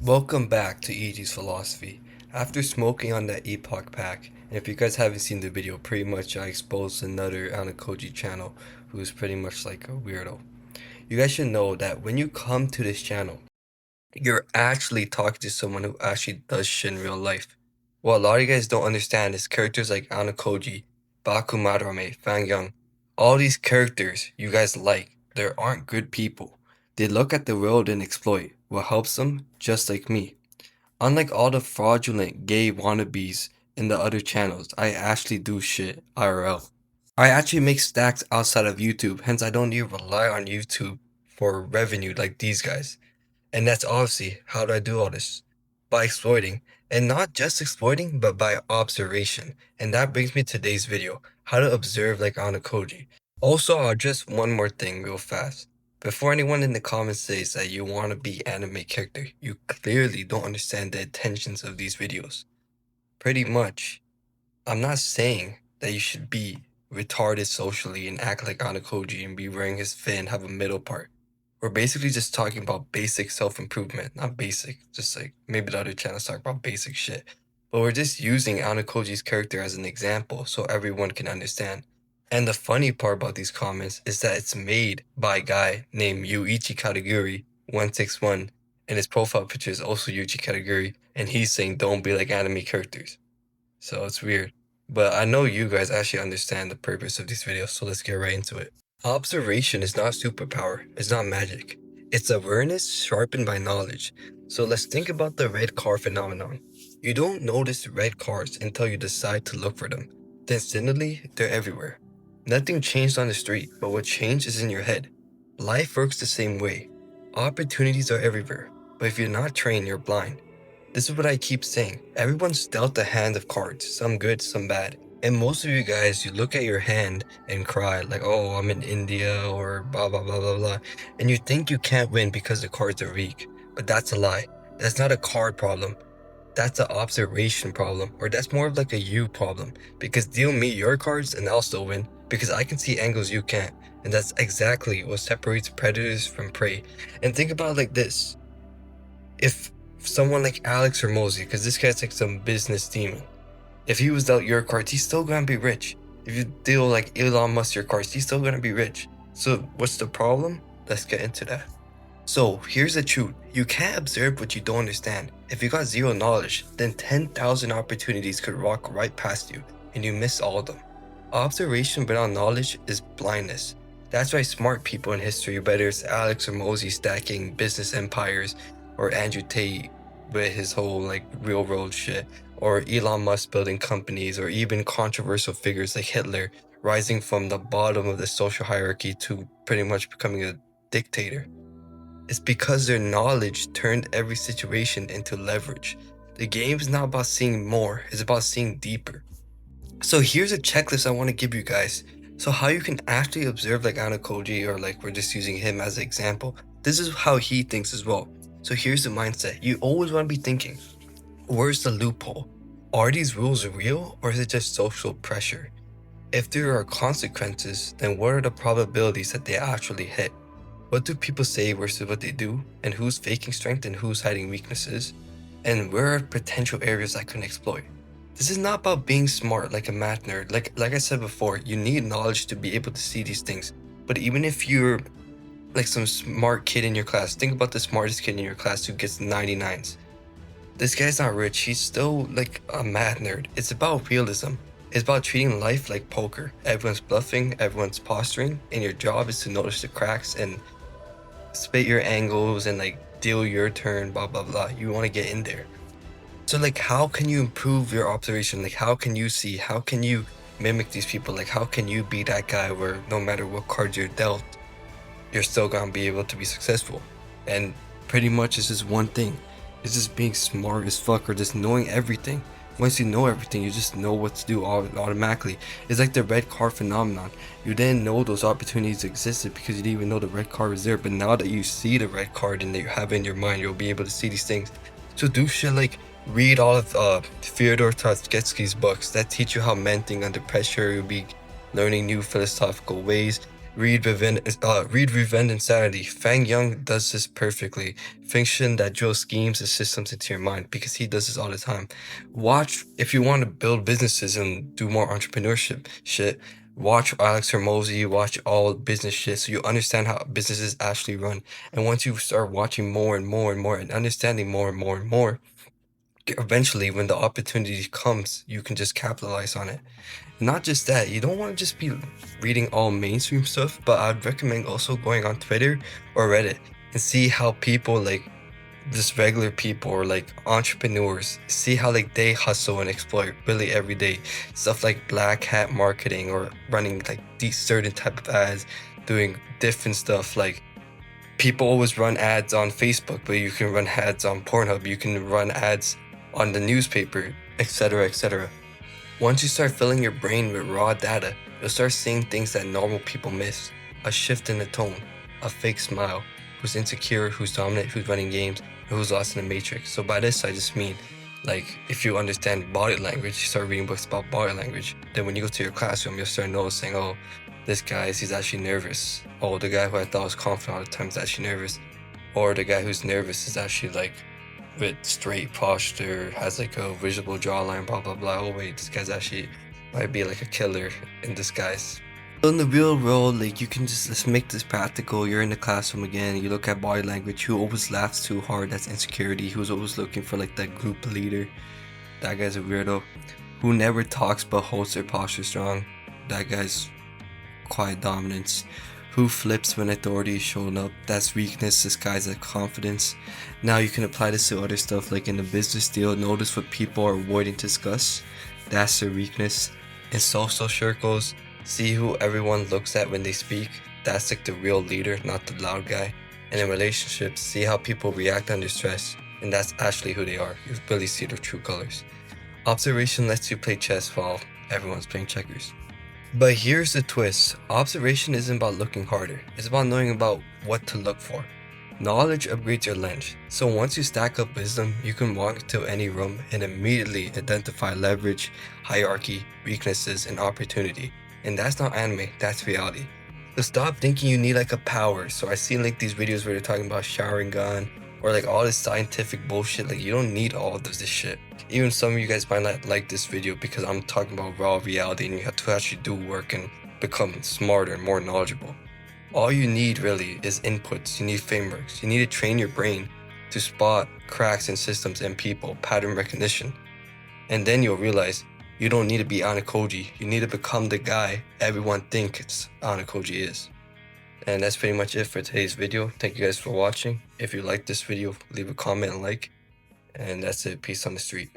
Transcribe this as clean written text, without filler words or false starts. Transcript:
Welcome back to EG's Philosophy. After smoking on that Epoch pack, and if you guys haven't seen the video, pretty much I exposed another Ayanokoji channel who's pretty much like a weirdo. You guys should know that when you come to this channel, you're actually talking to someone who actually does shit in real life. What a lot of you guys don't understand is characters like Ayanokoji, Bakumadarame, Fang Young, all these characters you guys like, they aren't good people. They look at the world and exploit what helps them, just like me. Unlike all the fraudulent gay wannabes in the other channels, I actually do shit IRL. I actually make stacks outside of YouTube, hence I don't need to rely on YouTube for revenue like these guys. And that's obviously how do I do all this? By exploiting. And not just exploiting, but by observation. And that brings me to today's video, how to observe like Ayanokoji. Also, I'll just one more thing real fast. Before anyone in the comments says that you want to be anime character, you clearly don't understand the intentions of these videos. Pretty much, I'm not saying that you should be retarded socially and act like Ayanokoji and be wearing his fin and have a middle part. We're basically just talking about basic self-improvement. Not basic, just like maybe the other channels talk about basic shit. But we're just using Ayanokoji's character as an example so everyone can understand. And the funny part about these comments is that it's made by a guy named Yuichi Kadaguri 161, and his profile picture is also Yuichi Kadaguri, and he's saying don't be like anime characters. So it's weird. But I know you guys actually understand the purpose of these videos, so let's get right into it. Observation is not superpower, it's not magic. It's awareness sharpened by knowledge. So let's think about the red car phenomenon. You don't notice red cars until you decide to look for them. Then suddenly, they're everywhere. Nothing changed on the street, but what changed is in your head. Life works the same way. Opportunities are everywhere, but if you're not trained, you're blind. This is what I keep saying. Everyone's dealt a hand of cards, some good, some bad. And most of you guys, you look at your hand and cry like, oh, I'm in India or blah, blah, blah, blah, blah. And you think you can't win because the cards are weak. But that's a lie. That's not a card problem. That's an observation problem. Or that's more of like a you problem. Because deal me your cards and I'll still win. Because I can see angles you can't. And that's exactly what separates predators from prey. And think about it like this. If someone like Alex or Mosey, because this guy's like some business demon, if he was dealt your cards, he's still gonna be rich. If you deal like Elon Musk your cards, he's still gonna be rich. So what's the problem? Let's get into that. So here's the truth. You can't observe what you don't understand. If you got zero knowledge, then 10,000 opportunities could walk right past you and you miss all of them. Observation without knowledge is blindness. That's why smart people in history, whether it's Alex or Mosey stacking business empires, or Andrew Tate with his whole like real world shit, or Elon Musk building companies, or even controversial figures like Hitler rising from the bottom of the social hierarchy to pretty much becoming a dictator. It's because their knowledge turned every situation into leverage. The game is not about seeing more, it's about seeing deeper. So here's a checklist I want to give you guys. So how you can actually observe like Ayanokoji, or like we're just using him as an example. This is how he thinks as well. So here's the mindset. You always want to be thinking, where's the loophole? Are these rules real or is it just social pressure? If there are consequences, then what are the probabilities that they actually hit? What do people say versus what they do? And who's faking strength and who's hiding weaknesses? And where are potential areas I can exploit? This is not about being smart like a math nerd. Like I said before, you need knowledge to be able to see these things. But even if you're like some smart kid in your class, think about the smartest kid in your class who gets 99s. This guy's not rich, he's still like a math nerd. It's about realism. It's about treating life like poker. Everyone's bluffing, everyone's posturing, and your job is to notice the cracks and spit your angles and like deal your turn, blah blah blah. You want to get in there. So like how can you improve your observation? Like how can you see? How can you mimic these people? Like how can you be that guy where no matter what cards you're dealt, you're still gonna be able to be successful? And pretty much it's just one thing. It's just being smart as fuck, or just knowing everything. Once you know everything, you just know what to do automatically. It's like the red card phenomenon. You didn't know those opportunities existed because you didn't even know the red card was there. But now that you see the red card and that you have it in your mind, you'll be able to see these things. So do shit like read all of Fyodor Dostoevsky's books that teach you how men think under pressure. You'll be learning new philosophical ways. Read Revenge Insanity. Fang Young does this perfectly. Fiction that drills schemes and systems into your mind because he does this all the time. Watch if you want to build businesses and do more entrepreneurship shit. Watch Alex Hermosi, watch all business shit so you understand how businesses actually run. And once you start watching more and more and more and understanding more and more and more, eventually when the opportunity comes, you can just capitalize on it. Not just that, you don't want to just be reading all mainstream stuff, but I'd recommend also going on Twitter or Reddit and see how people like just regular people or like entrepreneurs see how like they hustle and exploit really every day. Stuff like black hat marketing or running like these certain type of ads, doing different stuff. Like people always run ads on Facebook, but you can run ads on Pornhub, you can run ads on the newspaper, etc., etc. Once you start filling your brain with raw data, you'll start seeing things that normal people miss. A shift in the tone, a fake smile, who's insecure, who's dominant, who's running games, and who's lost in the matrix. So by this I just mean, like, if you understand body language, you start reading books about body language. Then when you go to your classroom, you'll start noticing, oh, this guy, he's actually nervous. Oh, the guy who I thought was confident all the time is actually nervous. Or the guy who's nervous is actually like with straight posture, has like a visible jawline, blah blah blah. Oh wait, this guy's actually might be like a killer in disguise. So in the real world, like you can just let's make this practical. You're in the classroom again, you look at body language, who always laughs too hard, that's insecurity, who's always looking for like that group leader, that guy's a weirdo. Who never talks but holds their posture strong, that guy's quiet dominance. Who flips when authority is shown up, that's weakness disguised as confidence. Now you can apply this to other stuff like in the business deal. Notice what people are avoiding to discuss, that's their weakness. In social circles, see who everyone looks at when they speak, that's like the real leader, not the loud guy. And in relationships, see how people react under stress, and that's actually who they are. You really see their true colors. Observation lets you play chess while everyone's playing checkers. But here's the twist. Observation isn't about looking harder. It's about knowing about what to look for. Knowledge upgrades your lens. So once you stack up wisdom, you can walk into any room and immediately identify leverage, hierarchy, weaknesses, and opportunity. And that's not anime, that's reality. So stop thinking you need like a power. So I see like these videos where they're talking about Sharingan or like all this scientific bullshit. Like you don't need all of this shit. Even some of you guys might not like this video because I'm talking about raw reality and you have to actually do work and become smarter and more knowledgeable. All you need really is inputs. You need frameworks. You need to train your brain to spot cracks in systems and people, pattern recognition. And then you'll realize you don't need to be Ayanokoji. You need to become the guy everyone thinks Ayanokoji is. And that's pretty much it for today's video. Thank you guys for watching. If you liked this video, leave a comment and like. And that's it. Peace on the street.